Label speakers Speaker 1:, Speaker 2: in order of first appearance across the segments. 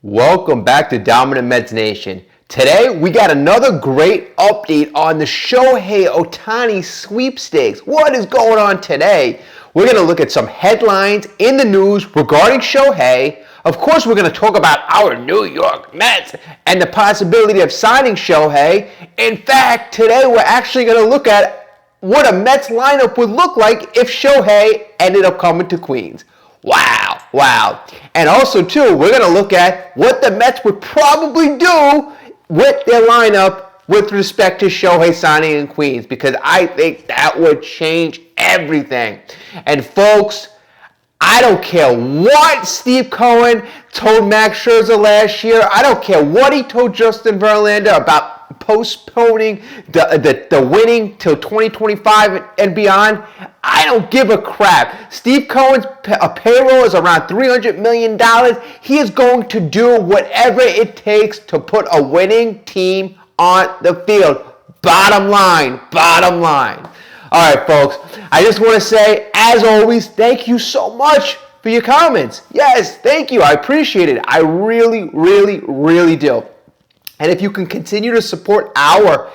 Speaker 1: Welcome back to Dominant Mets Nation. Today, we got another great update on the Shohei Ohtani sweepstakes. What is going on today? We're going to look at some headlines in the news regarding Shohei. Of course, we're going to talk about our New York Mets and the possibility of signing Shohei. In fact, today we're actually going to look at what a Mets lineup would look like if Shohei ended up coming to Queens. Wow. And also, too, we're going to look at what the Mets would probably do with their lineup with respect to Shohei signing in Queens, because I think that would change everything. And folks, I don't care what Steve Cohen told Max Scherzer last year. I don't care what he told Justin Verlander about postponing the winning till 2025 and beyond. I don't give a crap. Steve Cohen's payroll is around $300 million. He is going to do whatever it takes to put a winning team on the field. Bottom line. All right, folks, I just want to say, as always, thank you so much for your comments. Yes, thank you. I appreciate it. I really do. And if you can continue to support our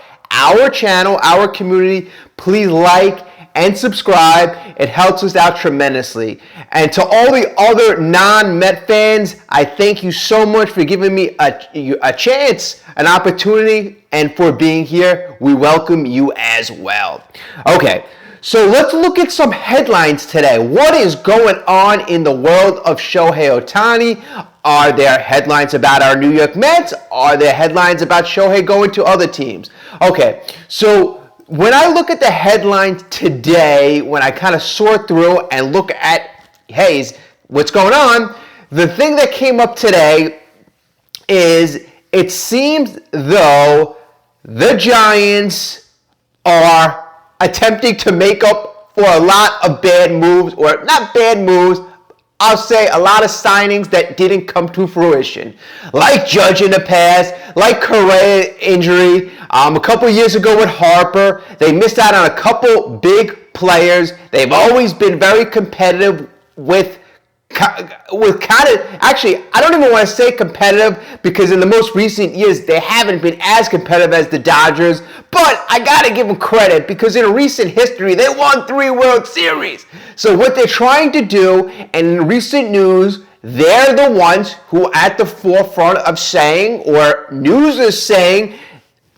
Speaker 1: channel, our community, please like and subscribe. It helps us out tremendously. And to all the other non-Met fans, I thank you so much for giving me a chance, an opportunity, and for being here. We welcome you as well. Okay, so let's look at some headlines today. What is going on in the world of Shohei Ohtani? Are there headlines about our New York Mets? Are there headlines about Shohei going to other teams? Okay, so when I look at the headlines today, when I kind of sort through and look at, hey, what's going on? The thing that came up today is it seems though the Giants are attempting to make up for a lot of bad moves, or not bad moves, I'll say a lot of signings that didn't come to fruition. Like Judge in the past, like Correa injury, a couple years ago with Harper. They missed out on a couple big players. They've always been very competitive with kind of, actually, I don't even want to say competitive, because in the most recent years, they haven't been as competitive as the Dodgers. But I got to give them credit, because in recent history, they won 3 World Series. So what they're trying to do, and in recent news, they're the ones who are at the forefront of saying, or news is saying,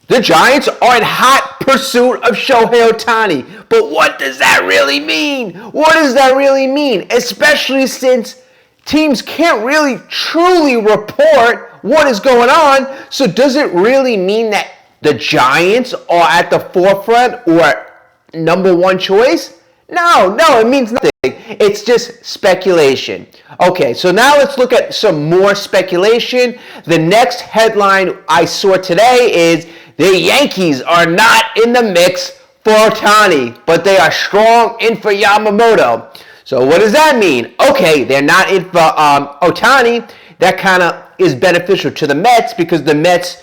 Speaker 1: the Giants are in hot pursuit of Shohei Ohtani. But what does that really mean? What does that really mean? Especially since teams can't really truly report what is going on. So does it really mean that the Giants are at the forefront or number one choice? No, it means nothing. It's just speculation. Okay, so now let's look at some more speculation. The next headline I saw today is the Yankees are not in the mix for Ohtani, but they are strong in for Yamamoto. So what does that mean? Okay, they're not in for Ohtani. That kind of is beneficial to the Mets, because the Mets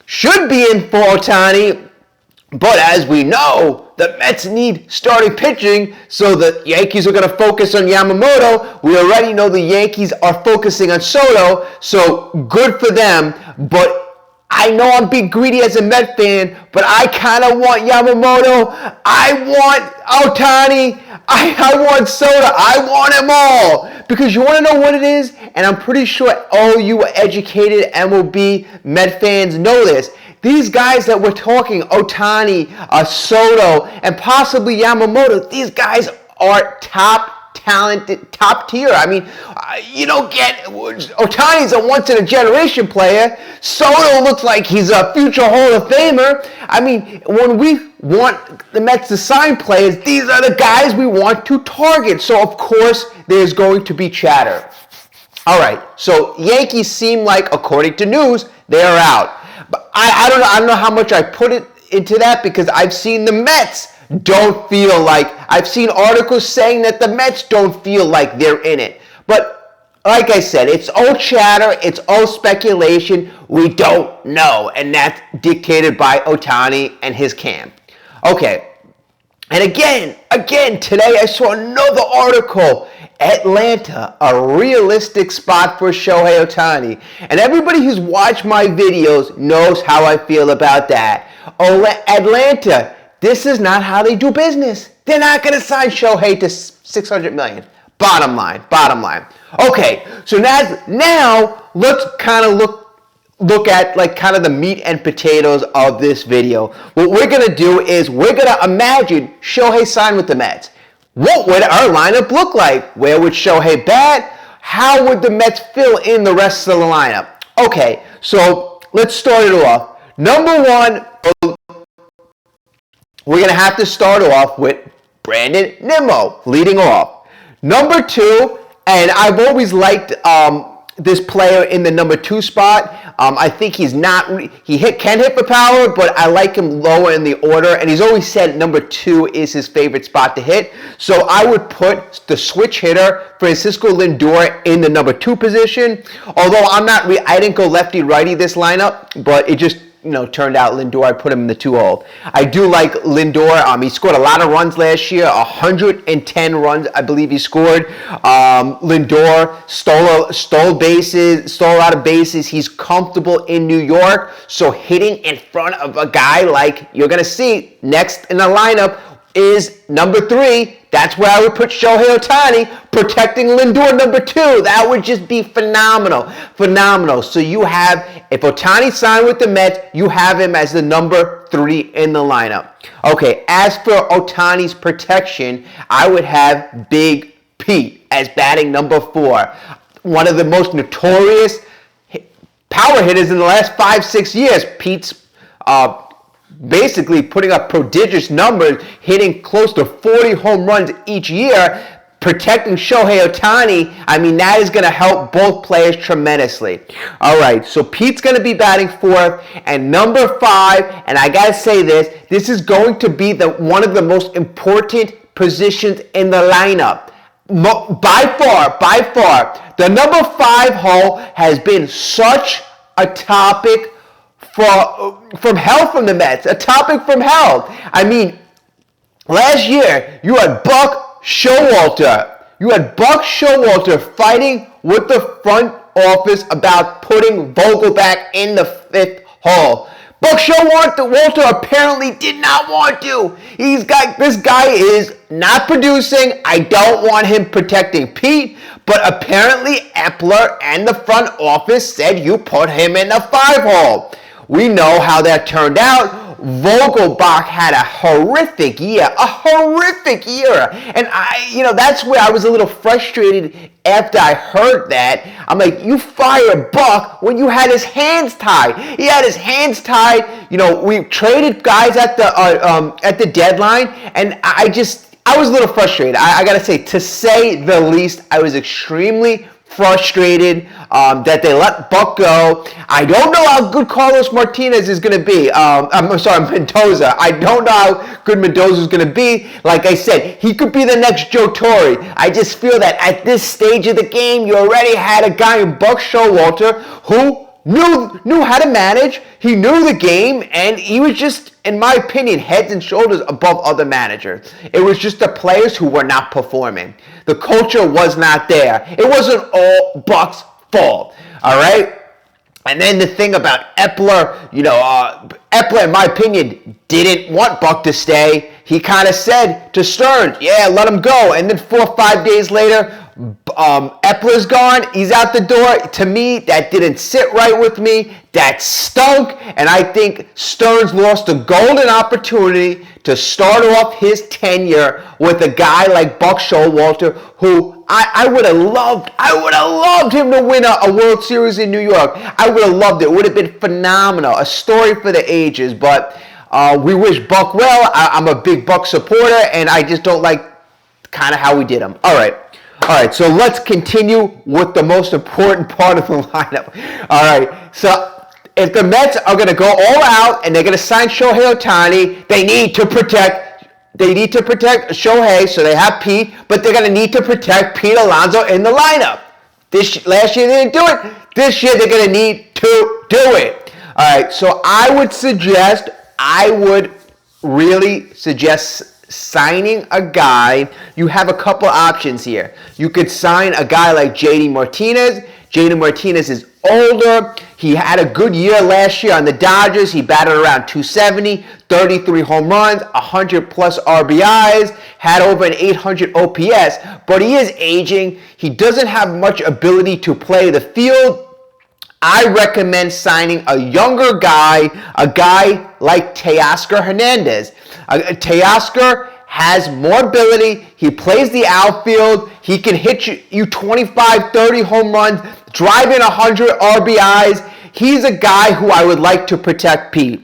Speaker 1: should be in for Ohtani. But as we know, the Mets need starting pitching, so the Yankees are going to focus on Yamamoto. We already know the Yankees are focusing on Soto, so good for them. But I know I'm being greedy as a Met fan, but I kind of want Yamamoto. I want Ohtani. I want Soto. I want them all. Because you want to know what it is? And I'm pretty sure all you educated MLB Met fans know this. These guys that we're talking, Ohtani, Soto, and possibly Yamamoto, these guys are talented, top tier. I mean, you don't get, Ohtani's a once-in-a-generation player. Soto looks like he's a future Hall of Famer. I mean, when we want the Mets to sign players, these are the guys we want to target. So, of course, there's going to be chatter. All right, so Yankees seem like, according to news, they're out. But I don't know how much I put it into that, because I've seen the Mets don't feel like, I've seen articles saying that the Mets don't feel like they're in it. But like I said, it's all chatter, it's all speculation. We don't know, and that's dictated by Ohtani and his camp. Okay, and again, today I saw another article, Atlanta, a realistic spot for Shohei Ohtani. And everybody who's watched my videos knows how I feel about that. Atlanta, this is not how they do business. They're not going to sign Shohei to $600 million. Bottom line. Okay, so now let's kind of look at like kind of the meat and potatoes of this video. What we're going to do is we're going to imagine Shohei signed with the Mets. What would our lineup look like? Where would Shohei bat? How would the Mets fill in the rest of the lineup? Okay, so let's start it off. Number one, we're going to have to start off with Brandon Nimmo leading off. Number two, and I've always liked this player in the number 2 spot. I think he can hit for power, but I like him lower in the order, and he's always said number 2 is his favorite spot to hit. So I would put the switch hitter Francisco Lindor in the number 2 position. Although I didn't go lefty righty this lineup, but it just turned out Lindor, I put him in the 2 hole. I do like Lindor. He scored a lot of runs last year, 110 runs, I believe he scored. Lindor stole a lot of bases. He's comfortable in New York, so hitting in front of a guy like you're going to see next in the lineup is number 3. That's where I would put Shohei Ohtani, protecting Lindor number 2. That would just be phenomenal. So you have, if Ohtani signed with the Mets, you have him as the number 3 in the lineup. Okay, as for Ohtani's protection, I would have Big Pete as batting number 4. One of the most notorious power hitters in the last 5-6 years. Pete's basically putting up prodigious numbers, hitting close to 40 home runs each year, protecting Shohei Ohtani. That is going to help both players tremendously. All right, so Pete's going to be batting 4th, and number 5, and I got to say this is going to be one of the most important positions in the lineup. By far, the number 5 hole has been such a topic from hell from the Mets, a topic from hell. Last year you had Buck Showalter. Fighting with the front office about putting Vogelbach in the 5th hole. Buck Showalter apparently did not want to. This guy is not producing. I don't want him protecting Pete, but apparently Epler and the front office said you put him in the 5 hole. We know how that turned out. Vogelbach had a horrific year. And that's where I was a little frustrated after I heard that. I'm like, you fire Buck when you had his hands tied. He had his hands tied. We traded guys at the deadline, and I was a little frustrated. I got to say the least, I was extremely frustrated that they let Buck go. I don't know how good Carlos Martinez is going to be. Mendoza. I don't know how good Mendoza is going to be. Like I said, he could be the next Joe Torre. I just feel that at this stage of the game, you already had a guy in Buck Showalter who knew how to manage. He knew the game, and he was just, in my opinion, heads and shoulders above other managers. It was just the players who were not performing. The culture was not there. It wasn't all Buck's fault. All right? And then the thing about Epler, Epler, in my opinion, didn't want Buck to stay. He kind of said to Stearns, yeah, let him go. And then 4 or 5 days later, Epler's gone. He's out the door. To me, that didn't sit right with me. That stunk. And I think Stearns lost a golden opportunity to start off his tenure with a guy like Buck Showalter, who I would have loved him to win a World Series in New York. I would have loved it. It would have been phenomenal. A story for the ages. But we wish Buck well. I'm a big Buck supporter, and I just don't like kind of how we did him. All right, so let's continue with the most important part of the lineup. All right, so if the Mets are going to go all out and they're going to sign Shohei Ohtani, they need to protect Shohei, so they have Pete, but they're going to need to protect Pete Alonso in the lineup. Last year they didn't do it. This year they're going to need to do it. All right, so I would really suggest signing a guy, you have a couple options here. You could sign a guy like JD Martinez. JD Martinez is older. He had a good year last year on the Dodgers. He batted around 270, 33 home runs, 100 plus RBIs, had over an 800 OPS, but he is aging. He doesn't have much ability to play the field. I recommend signing a younger guy, a guy like Teoscar Hernandez. Teoscar has more ability. He plays the outfield. He can hit you 25, 30 home runs, drive in 100 RBIs. He's a guy who I would like to protect, Pete.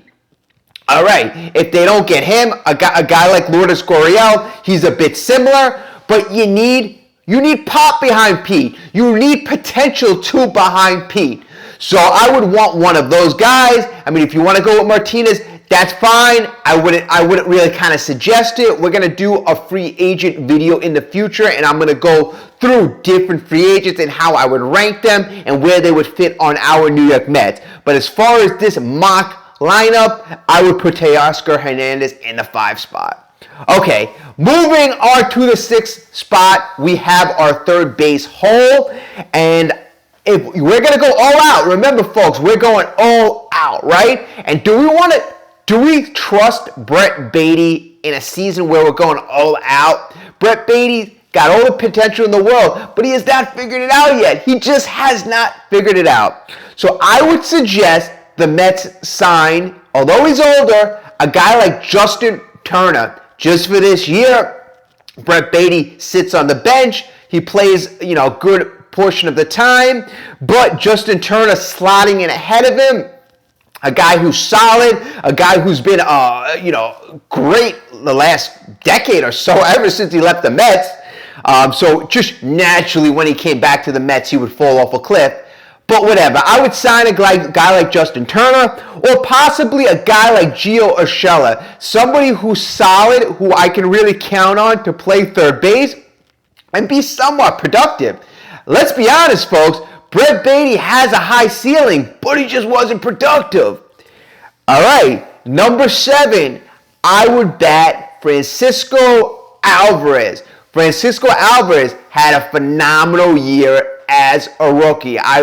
Speaker 1: All right, if they don't get him, a guy like Lourdes Gurriel, he's a bit similar, but you need pop behind Pete. You need potential too behind Pete. So I would want one of those guys. I mean, if you want to go with Martinez, that's fine. I wouldn't really kind of suggest it. We're going to do a free agent video in the future, and I'm going to go through different free agents and how I would rank them and where they would fit on our New York Mets. But as far as this mock lineup, I would put Teoscar Hernandez in the 5 spot. Okay, moving on to the 6th spot, we have our third base hole, and if we're going to go all out, remember folks, we're going all out, right? And do we trust Brett Baty in a season where we're going all out? Brett Baty got all the potential in the world, but he has not figured it out yet. He just has not figured it out. So I would suggest the Mets sign, although he's older, a guy like Justin Turner. Just for this year, Brett Baty sits on the bench. He plays, a good portion of the time, but Justin Turner slotting in ahead of him, a guy who's solid, a guy who's been, great the last decade or so, ever since he left the Mets. So just naturally, when he came back to the Mets, he would fall off a cliff. But whatever, I would sign a guy like Justin Turner, or possibly a guy like Gio Urshela, somebody who's solid, who I can really count on to play third base and be somewhat productive. Let's be honest, folks, Brett Baty has a high ceiling, but he just wasn't productive. All right, number 7, I would bat Francisco Alvarez. Francisco Alvarez had a phenomenal year as a rookie. I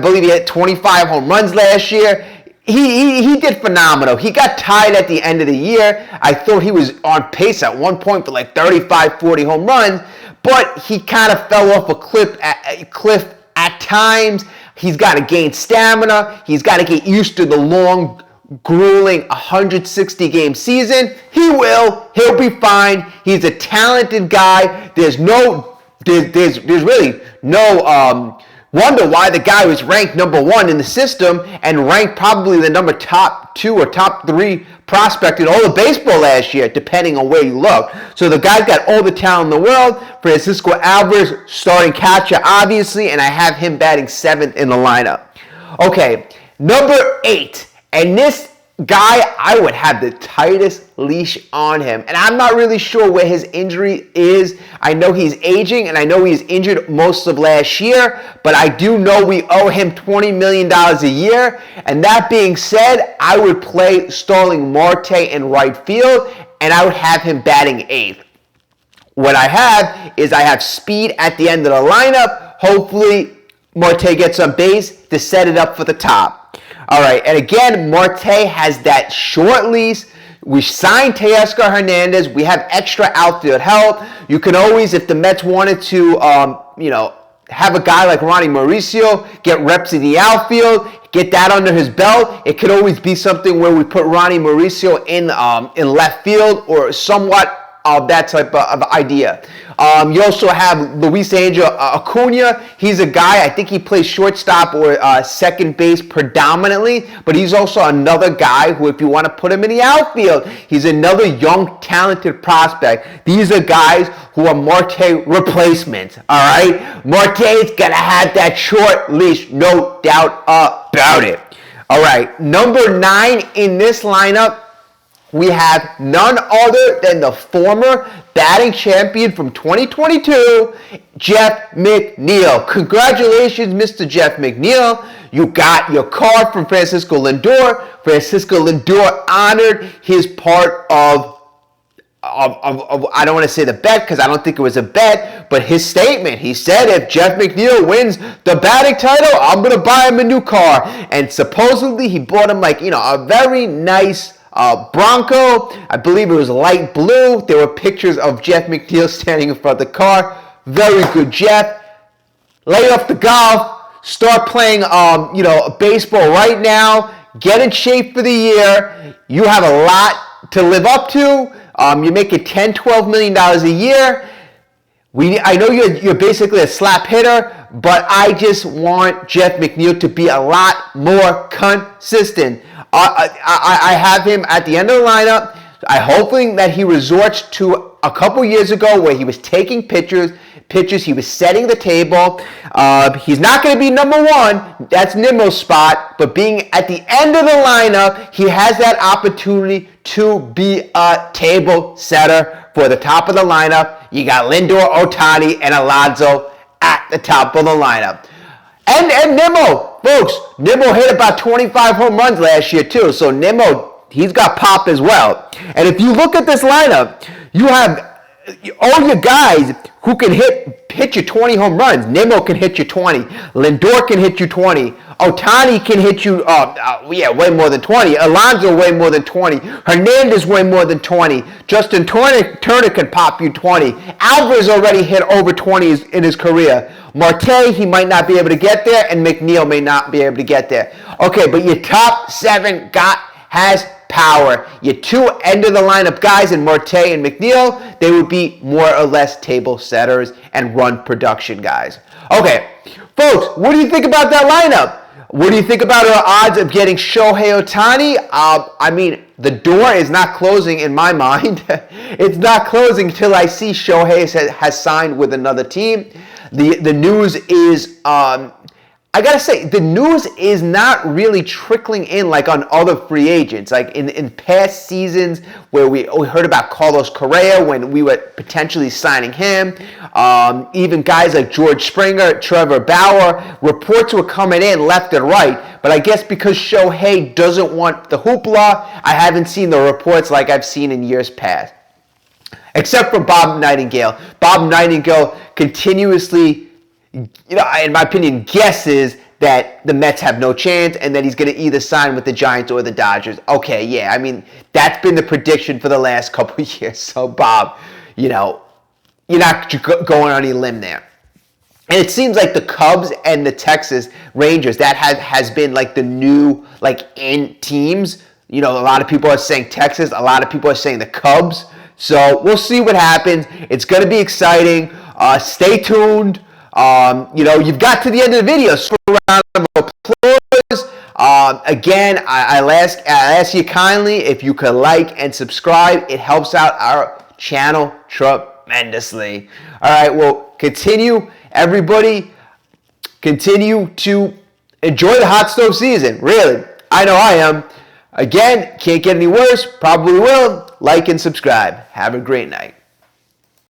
Speaker 1: believe he hit 25 home runs last year. He did phenomenal. He got tied at the end of the year. I thought he was on pace at one point for like 35, 40 home runs, but he kind of fell off a cliff at times. He's got to gain stamina. He's got to get used to the long, grueling 160-game season. He will. He'll be fine. He's a talented guy. There's really no wonder why the guy was ranked number 1 in the system and ranked probably the number top 2 or top 3 prospect in all of baseball last year, depending on where you look. So the guy's got all the talent in the world. Francisco Alvarez, starting catcher, obviously, and I have him batting 7th in the lineup. Okay, number 8, and this guy, I would have the tightest leash on him. And I'm not really sure where his injury is. I know he's aging, and I know he's injured most of last year, but I do know we owe him $20 million a year. And that being said, I would play Starling Marte in right field, and I would have him batting 8th. What I have speed at the end of the lineup. Hopefully, Marte gets on base to set it up for the top. All right, and again, Marte has that short lease. We signed Teoscar Hernandez. We have extra outfield help. You can always, if the Mets wanted to, have a guy like Ronnie Mauricio get reps in the outfield, get that under his belt. It could always be something where we put Ronnie Mauricio in left field or somewhat of that type of idea. You also have Luis Angel Acuna. He's a guy, I think he plays shortstop or second base predominantly, but he's also another guy who, if you want to put him in the outfield, he's another young, talented prospect. These are guys who are Marte replacements, all right? Marte's got to have that short leash, no doubt about it. All right, number 9 in this lineup, we have none other than the former batting champion from 2022, Jeff McNeil. Congratulations, Mr. Jeff McNeil. You got your card from Francisco Lindor. Francisco Lindor honored his part of I don't want to say the bet because I don't think it was a bet, but his statement. He said if Jeff McNeil wins the batting title, I'm going to buy him a new car. And supposedly he bought him a very nice Bronco. I believe it was light blue. There were pictures of Jeff McNeil standing in front of the car. Very good, Jeff. Lay off the golf. Start playing, baseball right now. Get in shape for the year. You have a lot to live up to. You're making $10, $12 million a year. I know you're basically a slap hitter, but I just want Jeff McNeil to be a lot more consistent. I have him at the end of the lineup. I'm hoping that he resorts to a couple years ago where he was taking pictures, he was setting the table. He's not going to be number one. That's Nimmo's spot. But being at the end of the lineup, he has that opportunity to be a table setter for the top of the lineup. You got Lindor, Ohtani, and Alonso at the top of the lineup. And Nimmo, folks, Nimmo hit about 25 home runs last year too. So Nimmo, he's got pop as well. And if you look at this lineup, you have all your guys who can hit you 20 home runs. Nimmo can hit you 20. Lindor can hit you 20. Ohtani can hit you, way more than 20. Alonso way more than 20. Hernandez way more than 20. Justin Turner can pop you 20. Alvarez already hit over 20 in his career. Marte, he might not be able to get there, and McNeil may not be able to get there. Okay, but your top seven has power. Your two end of the lineup guys in Marte and McNeil, they would be more or less table setters and run production guys. Okay, folks, what do you think about that lineup? What do you think about our odds of getting Shohei Ohtani? The door is not closing in my mind. It's not closing until I see Shohei has signed with another team. The news is, I gotta say, the news is not really trickling in like on other free agents. Like in past seasons where we heard about Carlos Correa when we were potentially signing him. Even guys like George Springer, Trevor Bauer, reports were coming in left and right. But I guess because Shohei doesn't want the hoopla, I haven't seen the reports like I've seen in years past. Except for Bob Nightingale. Bob Nightingale continuously, in my opinion, guesses that the Mets have no chance and that he's going to either sign with the Giants or the Dodgers. Okay, yeah, that's been the prediction for the last couple of years. So, Bob, you're not going on any limb there. And it seems like the Cubs and the Texas Rangers, that has been like the new, in teams. A lot of people are saying Texas. A lot of people are saying the Cubs. So we'll see what happens. It's going to be exciting. Stay tuned. You've got to the end of the video. So a round of applause. Again, I'll ask you kindly if you could like and subscribe. It helps out our channel tremendously. All right, well, everybody continue to enjoy the hot stove season. Really, I know I am. Again, can't get any worse. Probably will. Like and subscribe. Have a great night.